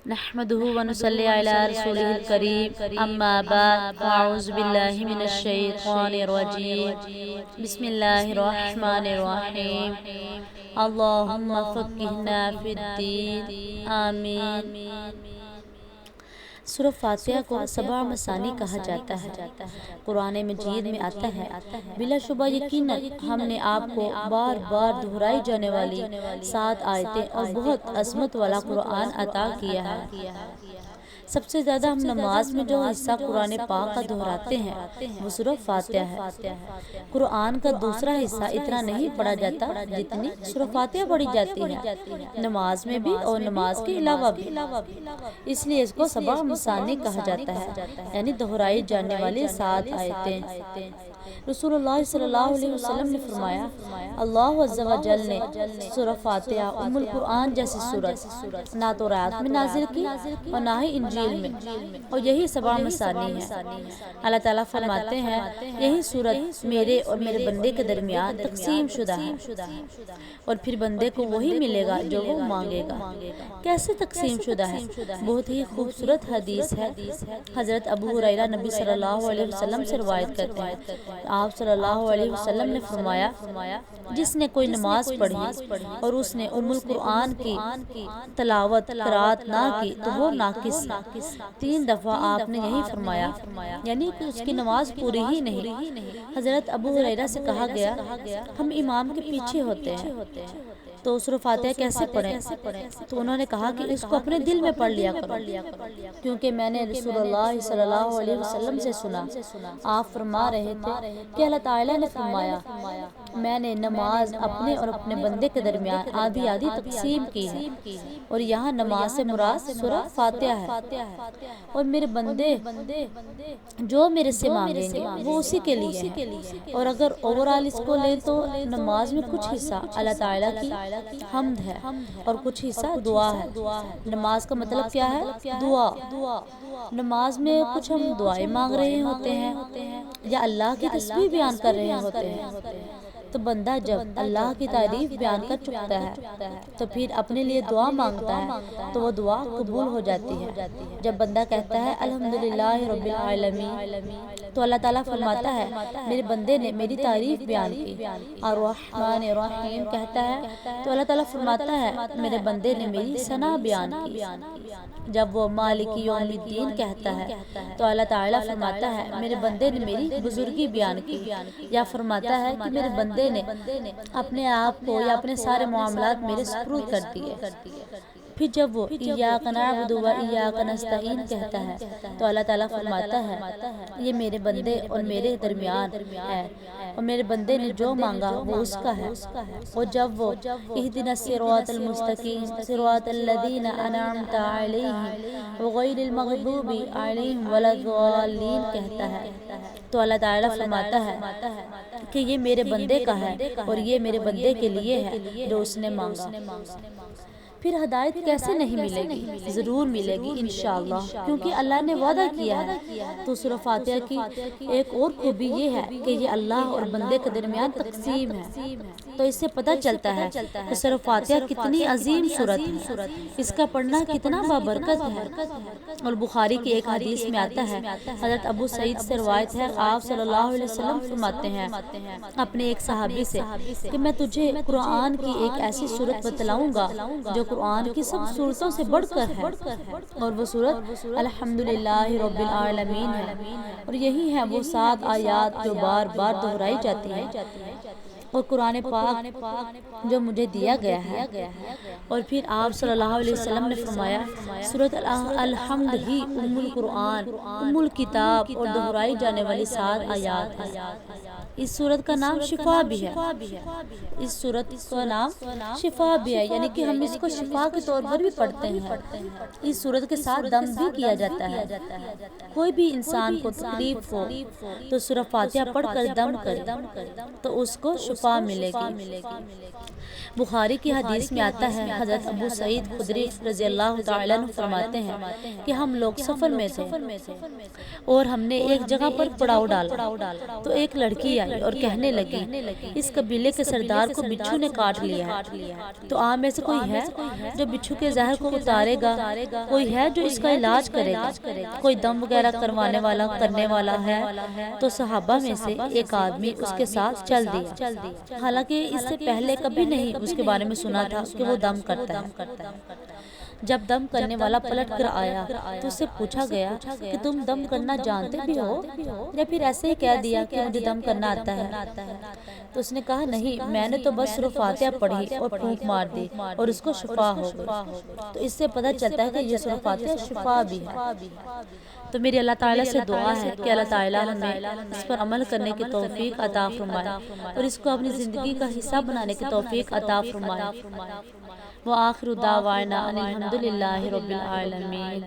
نحمده ونصلي على رسوله الكريم اما بعد اعوذ بالله من الشيطان الرجيم بسم الله الرحمن الرحيم اللهم فقهنا في الدين آمین۔ سورہ فاتحہ کو سبع مثانی کہا جاتا ہے۔ قرآن مجید میں آتا ہے، بلا شبہ یقیناً ہم نے آپ کو بار بار دہرائی جانے والی 7 آیتیں اور بہت عظمت والا قرآن عطا کیا ہے۔ سب سے زیادہ ہم نماز میں جو حصہ قرآن پاک کا دہراتے ہیں وہ سورہ فاتحہ ہے۔ قرآن کا دوسرا حصہ اتنا نہیں پڑھا جاتا جتنی سورہ فاتحہ پڑھی جاتی ہے، نماز میں بھی اور نماز کے علاوہ بھی۔ اس لیے اس کو سبع مثانی کہا جاتا ہے، یعنی دہرائی جانے والی 7 آیتیں۔ رسول اللہ صلی اللہ علیہ وسلم نے فرمایا، اللہ عز و جل نے سورہ فاتحہ ام القرآن جیسی سورت نہ تو رات میں نازل کی اور نہ ہی انجیل میں، اور یہی سبع مثانی ہے۔ اللہ تعالیٰ فرماتے ہیں، یہی سورت میرے اور میرے بندے کے درمیان تقسیم شدہ ہے، اور پھر بندے کو وہی ملے گا جو وہ مانگے گا۔ کیسے تقسیم شدہ ہے؟ بہت ہی خوبصورت حدیث ہے۔ حضرت ابو ہریرہ نبی صلی اللہ علیہ وسلم سے روایت کرتے ہیں، آپ صلی اللہ علیہ وسلم نے فرمایا، جس نے کوئی نماز پڑھی اور اس نے ام القرآن کی تلاوت قرات نہ کی تو وہ ناقص ہے۔ 3 دفعہ آپ نے یہی فرمایا، یعنی کہ اس کی نماز پوری ہی نہیں۔ حضرت ابو ہریرہ سے کہا گیا، ہم امام کے پیچھے ہوتے ہیں تو سورہ فاتحہ کیسے پڑھیں؟ تو انہوں نے کہا کہ اس کو اپنے دل میں پڑھ لیا کرو، کیونکہ میں نے رسول اللہ صلی اللہ علیہ وسلم سے سنا، آپ فرما رہے تھے کہ اللہ تعالیٰ نے فرمایا، میں نے نماز اپنے اور اپنے بندے کے درمیان آدھی آدھی تقسیم کی ہے، اور یہاں نماز سے مراد سورہ فاتحہ ہے، اور میرے بندے جو میرے سے مانگیں گے وہ اسی کے لیے ہے۔ اور اگر اوورال اس کو لیں تو نماز میں کچھ حصہ اللہ تعالیٰ کی حمد ہے اور کچھ حصہ دعا ہے۔ نماز کا مطلب کیا ہے؟ دعا۔ نماز میں کچھ ہم دعائیں مانگ رہے ہوتے ہیں یا اللہ کی تسبیح بیان کر رہے ہوتے ہیں، تو بندہ جب اللہ کی تعریف بیان کر چکتا ہے تو پھر اپنے لیے دعا مانگتا ہے تو وہ دعا قبول ہو جاتی ہے۔ جب بندہ کہتا ہے الحمدللہ رب العالمین تو اللہ تعالیٰ فرماتا ہے، میرے بندے نے میری تعریف بیان کی۔ الرحمن الرحیم کہتا ہے تو اللہ تعالیٰ فرماتا ہے، میرے بندے نے میری ثنا بیان کی۔ جب وہ مالک یوم الدین کہتا ہے تو اللہ تعالیٰ فرماتا ہے، میرے بندے نے میری بزرگی بیان کی، یا فرماتا ہے کہ میرے بندے نے اپنے آپ کو یا اپنے سارے معاملات میرے سپرد کر دیے۔ پھر جب وہ ایاک نعبد و ایاک نستعین کہتا ہے تو اللہ تعالیٰ فرماتا ہے، یہ میرے بندے اور میرے درمیان ہے، اور میرے بندے نے جو مانگا وہ اس کا ہے۔ اور جب وہ اہدنا الصراط المستقیم صراط الذین انعمت علیہم غیر المغضوب علیہم ولا الضالین کہتا ہے تو اللہ تعالیٰ فرماتا ہے کہ یہ میرے بندے کا ہے اور یہ میرے بندے کے لیے ہے جو اس نے مانگا۔ پھر ہدایت کیسے نہیں ملے گی؟ ضرور ملے گی انشاءاللہ، کیونکہ اللہ نے وعدہ کیا ہے۔ تو سورہ فاتحہ کی ایک اور خوبی یہ ہے کہ یہ اللہ اور بندے کے درمیان تقسیم ہے، تو اس سے پتہ چلتا ہے کہ سورہ فاتحہ کتنی عظیم سورت ہے، اس کا پڑھنا کتنا بابرکت ہے۔ اور بخاری کی ایک حدیث میں آتا ہے، حضرت ابو سعید سے روایت ہے، آپ صلی اللہ علیہ وسلم فرماتے ہیں اپنے ایک صحابی سے کہ میں تجھے قرآن کی ایک ایسی سورت بتلاؤں گا جو قرآن کی سب سورتوں سے بڑھ کر ہے، اور وہ سورت الحمدللہ رب العالمین ہے، اور یہی ہے وہ 7 آیات جو بار بار دہرائی جاتی ہے۔ اور قرآن پاک جو مجھے دیا گیا ہے، اور پھر آپ صلی اللہ علیہ وسلم نے فرمایا، سورۃ الحمد ہی ام القرآن، ام الکتاب اور دہرائی جانے والی 7 آیات ہے۔ اس سورت کا نام شفا بھی ہے، اس سورت کا نام شفا بھی ہے، یعنی کہ ہم اس کو شفا کے طور پر بھی پڑھتے ہیں۔ اس سورت کے ساتھ دم بھی کیا جاتا ہے۔ کوئی بھی انسان کو تکلیف ہو تو سورہ فاتحہ پڑھ کر دم کرے تو اس کو شفا ملے گی۔ بخاری کی حدیث میں آتا ہے، حضرت ابو سعید خدری رضی اللہ تعالیٰ عنہ فرماتے ہیں کہ ہم لوگ سفر میں تھے اور ہم نے ایک جگہ پر پڑاؤ ڈالا تو ایک لڑکی آئی اور کہنے لگی اس قبیلے کے سردار کو بچھو نے کاٹ لیا ہے، تو آپ میں سے کوئی ہے جو بچھو کے زہر کو اتارے گا؟ کوئی ہے جو اس کا علاج کرے گا؟ کوئی دم وغیرہ کرنے والا ہے؟ تو صحابہ میں سے ایک آدمی اس کے ساتھ چل دیا، حالانکہ اس سے پہلے کبھی نہیں اس کے بارے میں سنا تھا کہ وہ دم کرتا ہے۔ جب دم کرنے والا پلٹ کر آیا تو اس سے پوچھا گیا کہ تم دم کرنا جانتے بھی ہو یا پھر ایسے ہی کہہ دیا کہ مجھے دم کرنا آتا ہے؟ تو اس نے کہا نہیں، میں نے تو بس صرف فاتحہ پڑھی اور پھونک مار دی اور اس کو شفا ہو گئی۔ تو اس سے پتہ چلتا ہے کہ یہ صرف فاتحہ شفا بھی ہے۔ تو میری اللہ تعالیٰ سے دعا ہے کہ اللہ تعالیٰ ہمیں اس پر عمل کرنے کی توفیق عطا فرمائے اور اس کو اپنی زندگی کا حصہ بنانے کی توفیق عطا فرمائے۔ وآخر دعوانا ان الحمد للہ رب العالمین۔